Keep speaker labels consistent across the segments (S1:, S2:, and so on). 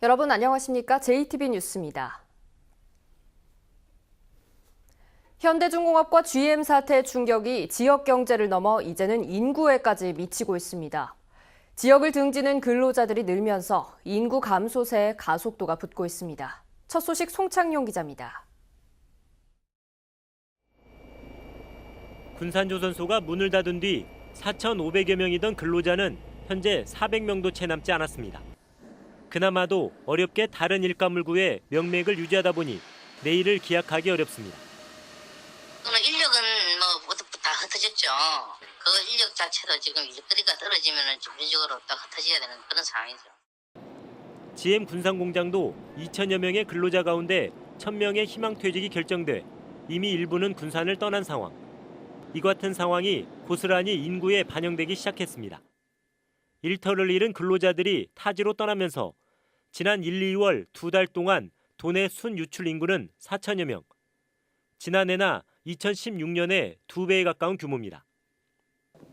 S1: 여러분 안녕하십니까? JTB 뉴스입니다. 현대중공업과 GM 사태의 충격이 지역 경제를 넘어 이제는 인구에까지 미치고 있습니다. 지역을 등지는 근로자들이 늘면서 인구 감소세에 가속도가 붙고 있습니다. 첫 소식 송창용 기자입니다.
S2: 군산조선소가 문을 닫은 뒤 4,500여 명이던 근로자는 현재 400명도 채 남지 않았습니다. 그나마도 어렵게 다른 일감을 구해 명맥을 유지하다 보니 내일을 기약하기 어렵습니다.
S3: 인력은 다 흩어졌죠. 그 인력 자체도 지금 일거리가 떨어지면 전체적으로 딱 흩어져야 되는 그런 상황이죠.
S2: GM 군산공장도 2천여 명의 근로자 가운데 1,000명의 희망퇴직이 결정돼 이미 일부는 군산을 떠난 상황. 이 같은 상황이 고스란히 인구에 반영되기 시작했습니다. 일터를 잃은 근로자들이 타지로 떠나면서 지난 1, 2월 2달 동안 도내 순유출 인구는 4천여 명. 지난해나 2016년에 2배에 가까운 규모입니다.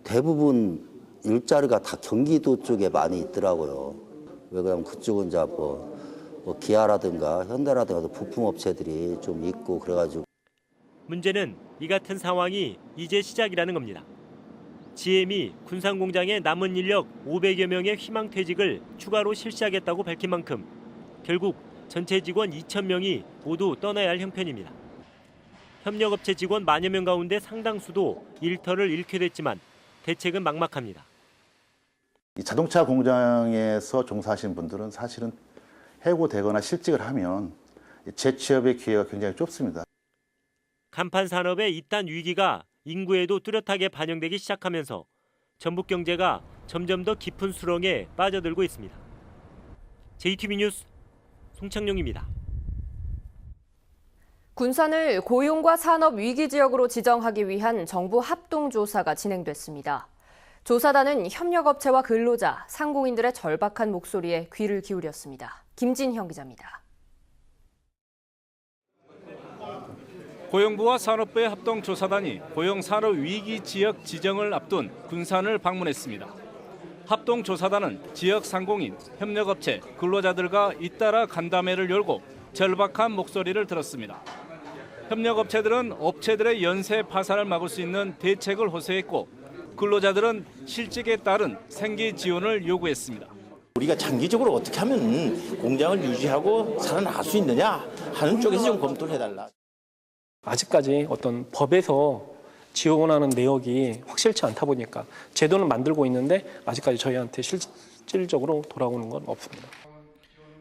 S4: 대부분 일자리가 다 경기도 쪽에 많이 있더라고요. 왜 그러면 그쪽은 이제 뭐 기아라든가 현대라든가 부품업체들이 좀 있고 그래가지고.
S2: 문제는 이 같은 상황이 이제 시작이라는 겁니다. GM이 군산공장의 남은 인력 500여 명의 희망퇴직을 추가로 실시하겠다고 밝힌 만큼 결국 전체 직원 2,000명이 모두 떠나야 할 형편입니다. 협력업체 직원 10,000여 명 가운데 상당수도 일터를 잃게 됐지만 대책은 막막합니다.
S5: 이 자동차 공장에서 종사하시는 분들은 사실은 해고되거나 실직을 하면 재취업의 기회가 굉장히 좁습니다.
S2: 간판 산업의 이딴 위기가 인구에도 뚜렷하게 반영되기 시작하면서 전북 경제가 점점 더 깊은 수렁에 빠져들고 있습니다. JTB 뉴스 송창용입니다.
S1: 군산을 고용과 산업 위기 지역으로 지정하기 위한 정부 합동조사가 진행됐습니다. 조사단은 협력업체와 근로자, 상공인들의 절박한 목소리에 귀를 기울였습니다. 김진형 기자입니다.
S6: 고용부와 산업부의 합동조사단이 고용산업위기 지역 지정을 앞둔 군산을 방문했습니다. 합동조사단은 지역 상공인, 협력업체, 근로자들과 잇따라 간담회를 열고 절박한 목소리를 들었습니다. 협력업체들은 업체들의 연쇄 파산을 막을 수 있는 대책을 호소했고 근로자들은 실직에 따른 생계 지원을 요구했습니다.
S7: 우리가 장기적으로 어떻게 하면 공장을 유지하고 살아나갈 수 있느냐 하는 쪽에서 좀 검토를 해달라.
S8: 아직까지 어떤 법에서 지원하는 내역이 확실치 않다 보니까 제도는 만들고 있는데 아직까지 저희한테 실질적으로 돌아오는 건 없습니다.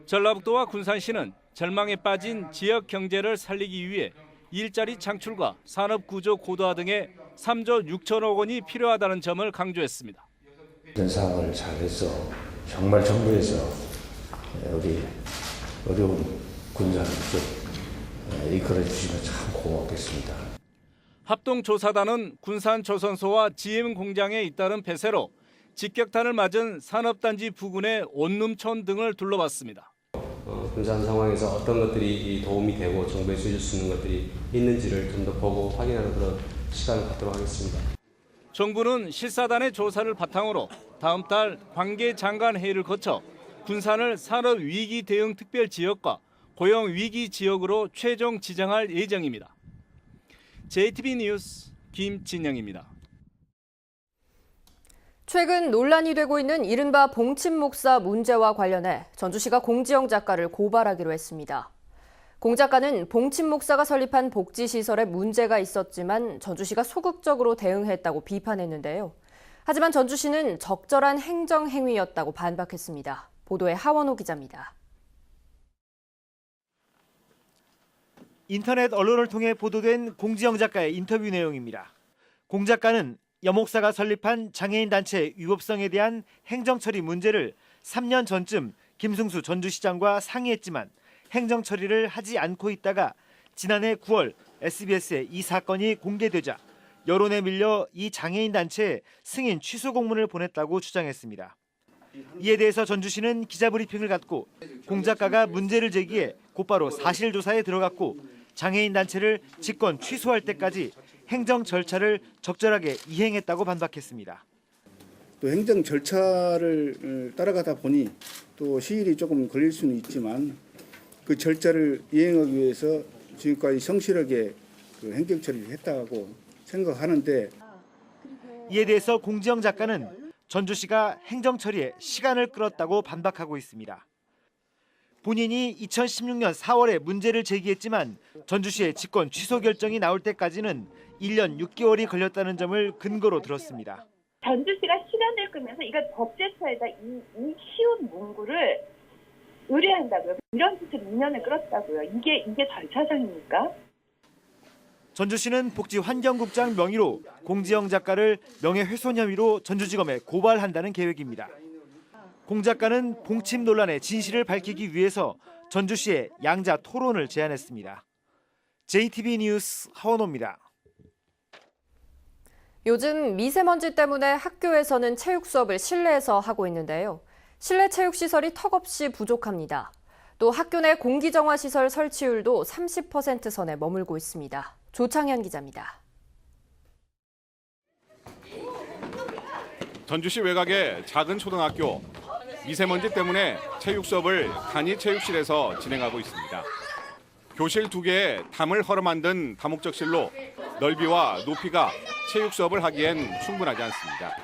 S6: 전라북도와 군산시는 절망에 빠진 지역 경제를 살리기 위해 일자리 창출과 산업구조 고도화 등의 3조 6천억 원이 필요하다는 점을 강조했습니다.
S9: 이런 상황을 잘해서 정말 정부에서 우리 어려운 군산 쪽 이끌어 주시면 참 고맙겠습니다.
S6: 합동조사단은 군산조선소와 GM 공장에 잇따른 폐쇄로 직격탄을 맞은 산업단지 부근의 온룸촌 등을 둘러봤습니다.
S10: 군산 상황에서 어떤 것들이 도움이 되고 정부에 줄 수 있는 것들이 있는지를 좀 더 보고 확인하는 그런 시간을 갖도록 하겠습니다.
S6: 정부는 실사단의 조사를 바탕으로 다음 달 관계장관 회의를 거쳐 군산을 산업위기 대응 특별지역과 고용위기 지역으로 최종 지정할 예정입니다. JTB 뉴스 김진영입니다.
S1: 최근 논란이 되고 있는 이른바 봉침 목사 문제와 관련해 전주시가 공지영 작가를 고발하기로 했습니다. 공 작가는 봉침 목사가 설립한 복지시설에 문제가 있었지만 전주시가 소극적으로 대응했다고 비판했는데요. 하지만 전주시는 적절한 행정행위였다고 반박했습니다. 보도에 하원호 기자입니다.
S11: 인터넷 언론을 통해 보도된 공지영 작가의 인터뷰 내용입니다. 공 작가는 여 목사가 설립한 장애인 단체 위법성에 대한 행정처리 문제를 3년 전쯤 김승수 전주시장과 상의했지만 행정처리를 하지 않고 있다가 지난해 9월 SBS에 이 사건이 공개되자 여론에 밀려 이 장애인 단체에 승인 취소 공문을 보냈다고 주장했습니다. 이에 대해서 전주시는 기자브리핑을 갖고 공 작가가 문제를 제기해 곧바로 사실조사에 들어갔고 장애인 단체를 직권 취소할 때까지 행정 절차를 적절하게 이행했다고 반박했습니다.
S12: 또 행정 절차를 따라가다 보니 또 시일이 조금 걸릴 수는 있지만 그 절차를 이행하기 위해서 지금까지 성실하게 그 행정 처리를 했다고 생각하는데,
S11: 이에 대해서 공지영 작가는 전주시가 행정 처리에 시간을 끌었다고 반박하고 있습니다. 본인이 2016년 4월에 문제를 제기했지만 전주시의 직권 취소 결정이 나올 때까지는 1년 6개월이 걸렸다는 점을 근거로 들었습니다.
S13: 전주시가 시간을 끌면서 이걸 법제처에다 이 쉬운 문구를 의뢰한다고요. 이런 짓을 2년을 끌었다고요. 이게 절차상입니까?
S11: 전주시는 복지환경국장 명의로 공지영 작가를 명예훼손 혐의로 전주지검에 고발한다는 계획입니다. 공 작가는 봉침 논란의 진실을 밝히기 위해서 전주시에 양자 토론을 제안했습니다. JTB 뉴스 하원호입니다.
S1: 요즘 미세먼지 때문에 학교에서는 체육 수업을 실내에서 하고 있는데요. 실내 체육 시설이 턱없이 부족합니다. 또 학교 내 공기정화 시설 설치율도 30% 선에 머물고 있습니다. 조창현 기자입니다.
S14: 전주시 외곽의 작은 초등학교. 미세먼지 때문에 체육 수업을 간이 체육실에서 진행하고 있습니다. 교실 2개에 담을 헐어 만든 다목적실로 넓이와 높이가 체육 수업을 하기엔 충분하지 않습니다.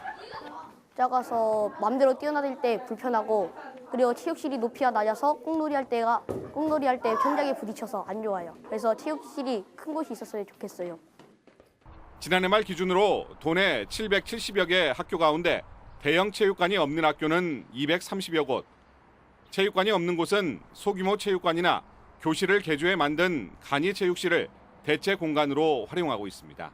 S15: 작아서 마음대로 뛰어다닐 때 불편하고, 그리고 체육실이 높이가 낮아서 꽁놀이 할 때 천장에 부딪혀서 안 좋아요. 그래서 체육실이 큰 곳이 있었으면 좋겠어요.
S14: 지난해 말 기준으로 도내 770여 개 학교 가운데 대형 체육관이 없는 학교는 230여 곳. 체육관이 없는 곳은 소규모 체육관이나 교실을 개조해 만든 간이 체육실을 대체 공간으로 활용하고 있습니다.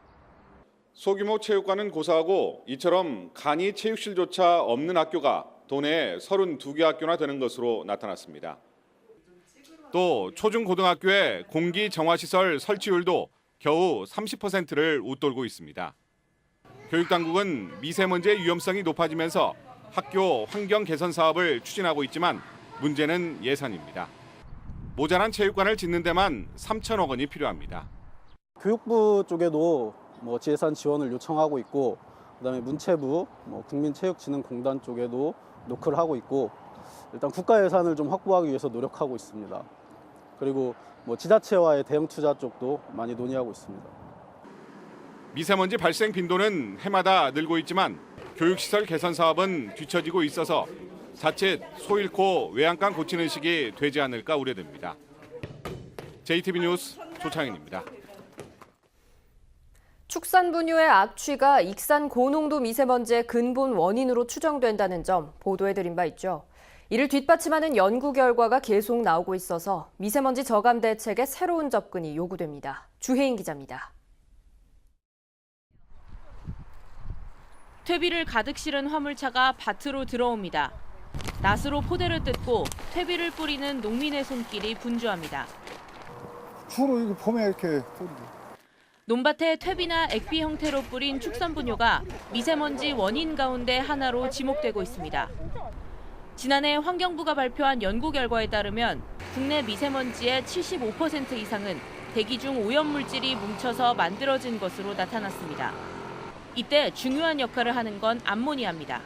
S14: 소규모 체육관은 고사하고 이처럼 간이 체육실조차 없는 학교가 도내 32개 학교나 되는 것으로 나타났습니다. 또 초중고등학교의 공기정화시설 설치율도 겨우 30%를 웃돌고 있습니다. 교육당국은 미세먼지의 위험성이 높아지면서 학교 환경 개선 사업을 추진하고 있지만 문제는 예산입니다. 모자란 체육관을 짓는 데만 3천억 원이 필요합니다.
S16: 교육부 쪽에도 예산 지원을 요청하고 있고, 그다음에 문체부, 국민체육진흥공단 쪽에도 노크를 하고 있고, 일단 국가 예산을 좀 확보하기 위해서 노력하고 있습니다. 그리고 지자체와의 대응 투자 쪽도 많이 논의하고 있습니다.
S14: 미세먼지 발생 빈도는 해마다 늘고 있지만 교육시설 개선 사업은 뒤처지고 있어서 자칫 소 잃고 외양간 고치는 식이 되지 않을까 우려됩니다. JTB 뉴스 조창현입니다.
S1: 축산 분유의 악취가 익산 고농도 미세먼지의 근본 원인으로 추정된다는 점 보도해드린 바 있죠. 이를 뒷받침하는 연구 결과가 계속 나오고 있어서 미세먼지 저감 대책에 새로운 접근이 요구됩니다. 주혜인 기자입니다.
S17: 퇴비를 가득 실은 화물차가 밭으로 들어옵니다. 낫으로 포대를 뜯고 퇴비를 뿌리는 농민의 손길이 분주합니다.
S18: 주로 이거 봄에 이렇게
S17: 논밭에 퇴비나 액비 형태로 뿌린 축산 분유가 미세먼지 원인 가운데 하나로 지목되고 있습니다. 지난해 환경부가 발표한 연구 결과에 따르면 국내 미세먼지의 75% 이상은 대기 중 오염물질이 뭉쳐서 만들어진 것으로 나타났습니다. 이때 중요한 역할을 하는 건 암모니아입니다.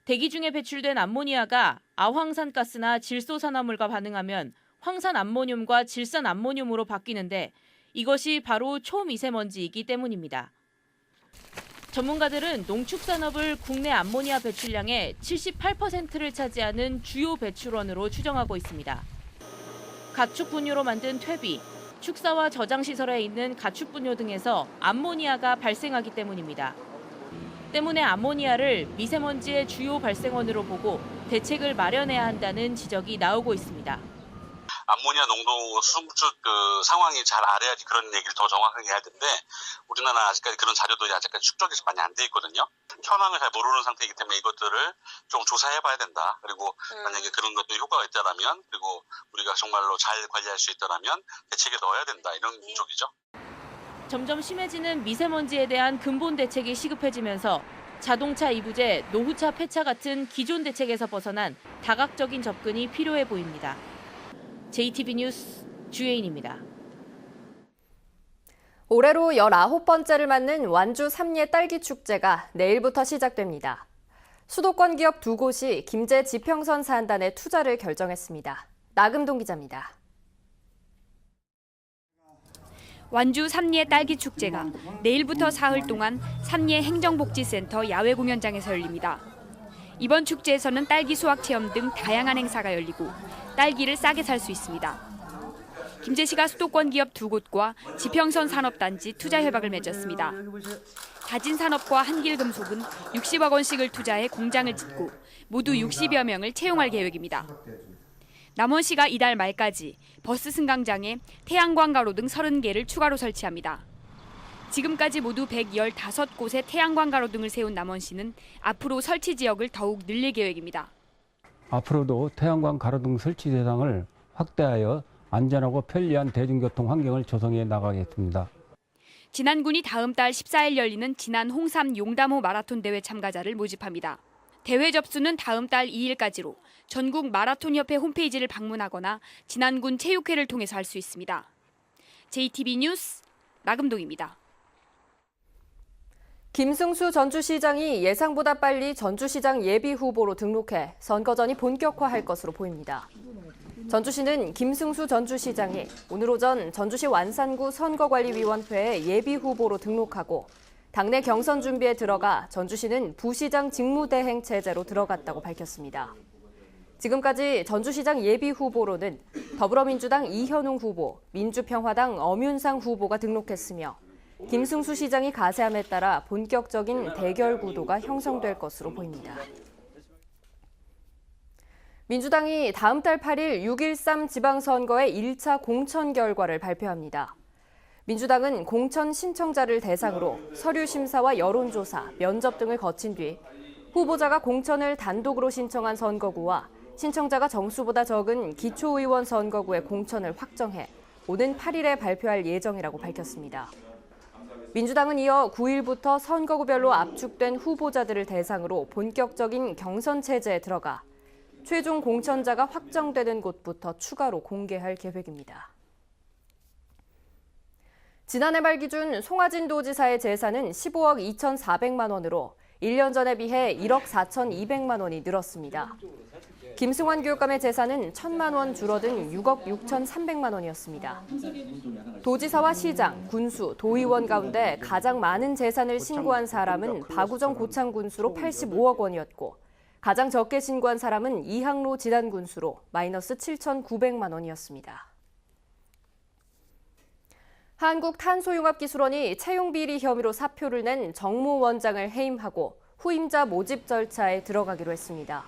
S17: 대기 중에 배출된 암모니아가 아황산가스나 질소산화물과 반응하면 황산암모늄과 질산암모늄으로 바뀌는데 이것이 바로 초미세먼지이기 때문입니다. 전문가들은 농축산업을 국내 암모니아 배출량의 78%를 차지하는 주요 배출원으로 추정하고 있습니다. 가축 분유로 만든 퇴비, 축사와 저장시설에 있는 가축 분유 등에서 암모니아가 발생하기 때문입니다. 때문에 암모니아를 미세먼지의 주요 발생원으로 보고 대책을 마련해야 한다는 지적이 나오고 있습니다.
S19: 암모니아 농도 수축 상황이 잘 알아야지 그런 얘기를 더 정확하게 해야 되는데 우리나라는 아직까지 그런 자료도 아직까지 축적이 많이 안 돼 있거든요. 현황을 잘 모르는 상태이기 때문에 이것들을 좀 조사해봐야 된다. 그리고 만약에 그런 것도 효과가 있다라면, 그리고 우리가 정말로 잘 관리할 수 있다라면 대책에 넣어야 된다, 이런 쪽이죠.
S17: 점점 심해지는 미세먼지에 대한 근본 대책이 시급해지면서 자동차 이부제, 노후차 폐차 같은 기존 대책에서 벗어난 다각적인 접근이 필요해 보입니다. JTB 뉴스 주혜인입니다.
S1: 올해로 19번째를 맞는 완주 삼례 딸기 축제가 내일부터 시작됩니다. 수도권 기업 2곳이 김제 지평선 산단에 투자를 결정했습니다. 나금동 기자입니다.
S20: 완주 삼리의 딸기 축제가 내일부터 사흘 동안 삼리의 행정복지센터 야외 공연장에서 열립니다. 이번 축제에서는 딸기 수확 체험 등 다양한 행사가 열리고 딸기를 싸게 살 수 있습니다. 김제시가 수도권 기업 2곳과 지평선 산업단지 투자 협약을 맺었습니다. 다진산업과 한길금속은 60억 원씩을 투자해 공장을 짓고 모두 60여 명을 채용할 계획입니다. 남원시가 이달 말까지 버스 승강장에 태양광 가로 등 30개를 추가로 설치합니다. 지금까지 모두 115곳의 태양광 가로 등을 세운 남원시는 앞으로 설치 지역을 더욱 늘릴 계획입니다.
S21: 앞으로도 태양광 가로등 설치 대상을 확대하여 안전하고 편리한 대중교통 환경을 조성해 나가겠습니다.
S20: 진안군이 다음 달 14일 열리는 진안 홍삼 용담호 마라톤 대회 참가자를 모집합니다. 대회 접수는 다음 달 2일까지로 전국 마라톤협회 홈페이지를 방문하거나 진안군 체육회를 통해서 할 수 있습니다. JTB 뉴스 나금동입니다.
S1: 김승수 전주시장이 예상보다 빨리 전주시장 예비 후보로 등록해 선거전이 본격화할 것으로 보입니다. 전주시는 김승수 전주시장이 오늘 오전 전주시 완산구 선거관리위원회에 예비 후보로 등록하고 당내 경선 준비에 들어가 전주시는 부시장 직무대행 체제로 들어갔다고 밝혔습니다. 지금까지 전주시장 예비 후보로는 더불어민주당 이현웅 후보, 민주평화당 엄윤상 후보가 등록했으며 김승수 시장이 가세함에 따라 본격적인 대결 구도가 형성될 것으로 보입니다. 민주당이 다음 달 8일 6.13 지방선거의 1차 공천 결과를 발표합니다. 민주당은 공천 신청자를 대상으로 서류 심사와 여론조사, 면접 등을 거친 뒤 후보자가 공천을 단독으로 신청한 선거구와 신청자가 정수보다 적은 기초의원 선거구의 공천을 확정해 오는 8일에 발표할 예정이라고 밝혔습니다. 민주당은 이어 9일부터 선거구별로 압축된 후보자들을 대상으로 본격적인 경선 체제에 들어가 최종 공천자가 확정되는 곳부터 추가로 공개할 계획입니다. 지난해 말 기준 송하진 도지사의 재산은 15억 2,400만 원으로 1년 전에 비해 1억 4,200만 원이 늘었습니다. 김승환 교육감의 재산은 1,000만 원 줄어든 6억 6,300만 원이었습니다. 도지사와 시장, 군수, 도의원 가운데 가장 많은 재산을 신고한 사람은 박우정 고창군수로 85억 원이었고 가장 적게 신고한 사람은 이항로 지단군수로 마이너스 7,900만 원이었습니다. 한국탄소융합기술원이 채용비리 혐의로 사표를 낸 정모 원장을 해임하고 후임자 모집 절차에 들어가기로 했습니다.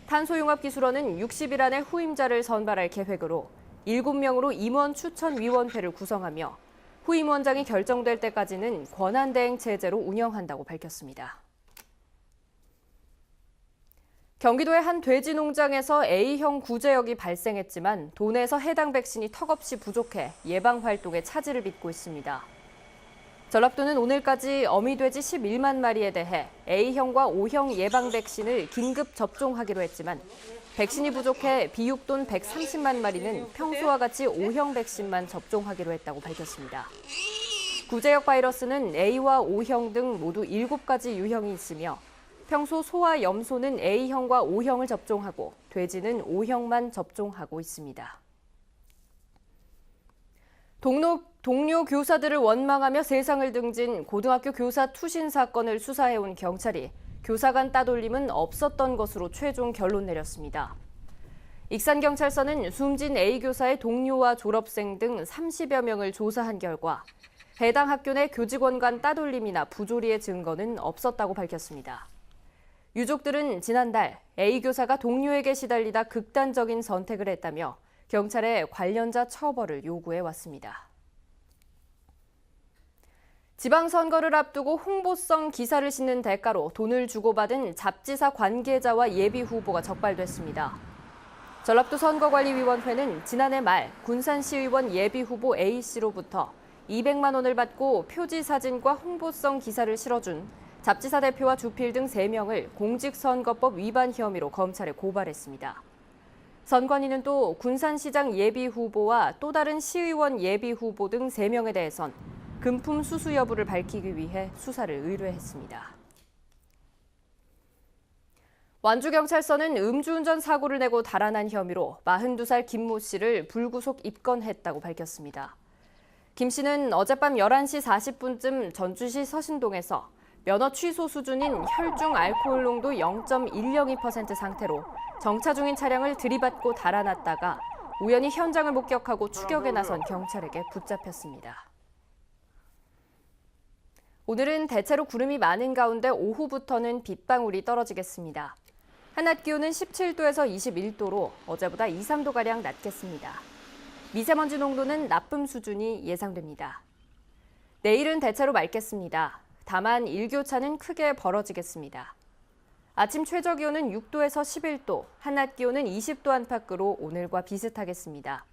S1: 탄소융합기술원은 60일 안에 후임자를 선발할 계획으로 7명으로 임원 추천위원회를 구성하며 후임 원장이 결정될 때까지는 권한대행 체제로 운영한다고 밝혔습니다. 경기도의 한 돼지 농장에서 A형 구제역이 발생했지만 도내에서 해당 백신이 턱없이 부족해 예방 활동에 차질을 빚고 있습니다. 전라도는 오늘까지 어미돼지 11만 마리에 대해 A형과 O형 예방 백신을 긴급 접종하기로 했지만 백신이 부족해 비육돈 130만 마리는 평소와 같이 O형 백신만 접종하기로 했다고 밝혔습니다. 구제역 바이러스는 A와 O형 등 모두 7가지 유형이 있으며 평소 소와 염소는 A형과 O형을 접종하고 돼지는 O형만 접종하고 있습니다. 동료 교사들을 원망하며 세상을 등진 고등학교 교사 투신 사건을 수사해온 경찰이 교사 간 따돌림은 없었던 것으로 최종 결론 내렸습니다. 익산경찰서는 숨진 A 교사의 동료와 졸업생 등 30여 명을 조사한 결과 해당 학교 내 교직원 간 따돌림이나 부조리의 증거는 없었다고 밝혔습니다. 유족들은 지난달 A 교사가 동료에게 시달리다 극단적인 선택을 했다며 경찰에 관련자 처벌을 요구해 왔습니다. 지방선거를 앞두고 홍보성 기사를 싣는 대가로 돈을 주고받은 잡지사 관계자와 예비 후보가 적발됐습니다. 전라도 선거관리위원회는 지난해 말 군산시의원 예비 후보 A씨로부터 200만 원을 받고 표지 사진과 홍보성 기사를 실어준 잡지사 대표와 주필 등 3명을 공직선거법 위반 혐의로 검찰에 고발했습니다. 선관위는 또 군산시장 예비 후보와 또 다른 시의원 예비 후보 등 3명에 대해선 금품 수수 여부를 밝히기 위해 수사를 의뢰했습니다. 완주경찰서는 음주운전 사고를 내고 달아난 혐의로 42살 김모 씨를 불구속 입건했다고 밝혔습니다. 김 씨는 어젯밤 11시 40분쯤 전주시 서신동에서 면허 취소 수준인 혈중 알코올 농도 0.102% 상태로 정차 중인 차량을 들이받고 달아났다가 우연히 현장을 목격하고 추격에 나선 경찰에게 붙잡혔습니다. 오늘은 대체로 구름이 많은 가운데 오후부터는 빗방울이 떨어지겠습니다. 한낮 기온은 17도에서 21도로 어제보다 2, 3도가량 낮겠습니다. 미세먼지 농도는 나쁨 수준이 예상됩니다. 내일은 대체로 맑겠습니다. 다만 일교차는 크게 벌어지겠습니다. 아침 최저 기온은 6도에서 11도, 한낮 기온은 20도 안팎으로 오늘과 비슷하겠습니다.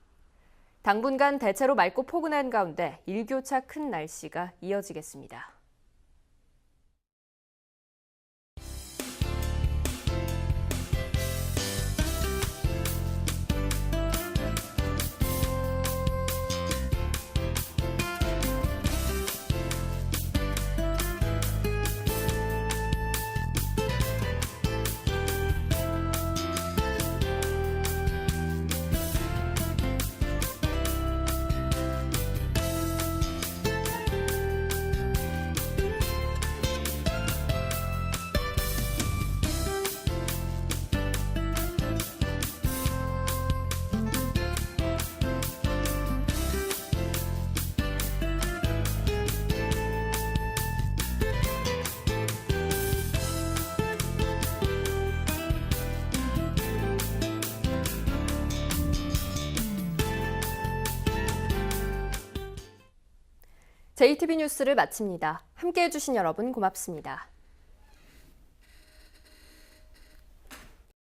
S1: 당분간 대체로 맑고 포근한 가운데 일교차 큰 날씨가 이어지겠습니다. JTB 뉴스를 마칩니다. 함께해 주신 여러분 고맙습니다.